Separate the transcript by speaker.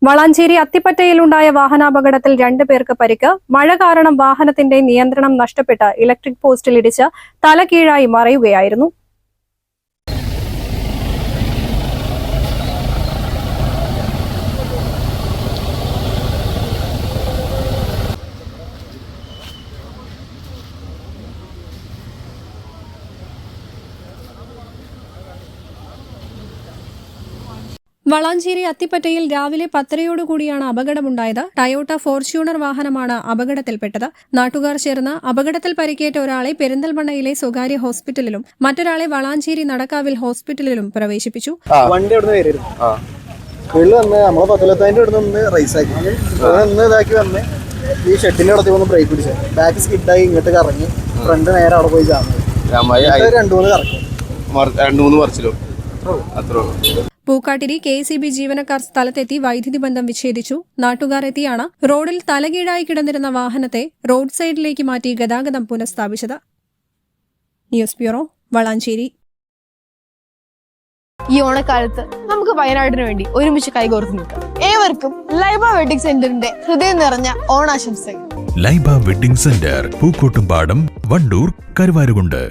Speaker 1: വളാഞ്ചേരി അത്തിപ്പറ്റയിലുണ്ടായ വാഹനാപകടത്തിൽ 2 പേർക്ക് പരിക്ക്. മഴ കാരണം വാഹനത്തിന്റെ നിയന്ത്രണം നഷ്ടപ്പെട്ട് ഇലക്ട്രിക് പോസ്റ്റിലിടിച്ച് തലകീഴായി മറിയുകയായിരുന്നു. വളാഞ്ചേരി അത്തിപ്പറ്റയിൽ രാവിലെ 10:30 അപകടമുണ്ടായത്. ടയോട്ട ഫോർച്യൂണർ വാഹനമാണ് അപകടത്തിൽപ്പെട്ടത്. നാട്ടുകാർ ചേർന്ന് അപകടത്തിൽ പരിക്കേറ്റ ഒരാളെ പെരിന്തൽമണ്ണയിലെ സ്വകാര്യ ഹോസ്പിറ്റലിലും മറ്റൊരാളെ വളാഞ്ചേരി നടക്കാവിൽ ഹോസ്പിറ്റലിലും പ്രവേശിപ്പിച്ചു.
Speaker 2: വണ്ടി ഈ ഷെഡിന്റെ അടുത്ത് വന്ന് ബ്രേക്ക് പിടിച്ചു, ബാക്ക് സ്കിഡായി ഇങ്ങോട്ട് കറങ്ങി ഫ്രണ്ട് നേരെ അവിടെ പോയി ചാർന്നു. 2-3 മറിച്ചിലോ.
Speaker 1: പൂക്കാട്ടിരി KCB ജീവനക്കാർ സ്ഥലത്തെത്തി വൈദ്യുതി ബന്ധം വിച്ഛേദിച്ചു. നാട്ടുകാർ എത്തിയാണ് റോഡിൽ തലകീഴായി കിടന്നിരുന്ന വാഹനത്തെ റോഡ് സൈഡിലേക്ക് മാറ്റി ഗതാഗതം പുനഃസ്ഥാപിച്ചത്. News bureau, Valanchery.
Speaker 3: ഈ ഓണക്കാലത്ത് നമുക്ക് വയനാടിന് വേണ്ടി ഒരുമിച്ച് കൈകോർത്ത് നിൽക്കാം. ഏവർക്കും ലൈബ വെഡിംഗ് സെന്ററിന്റെ ഹൃദയം നിറഞ്ഞ ഓണാശംസകൾ.
Speaker 4: Laiba wedding centre, Pookkottumpadam, Wandoor, Karuvarakundu.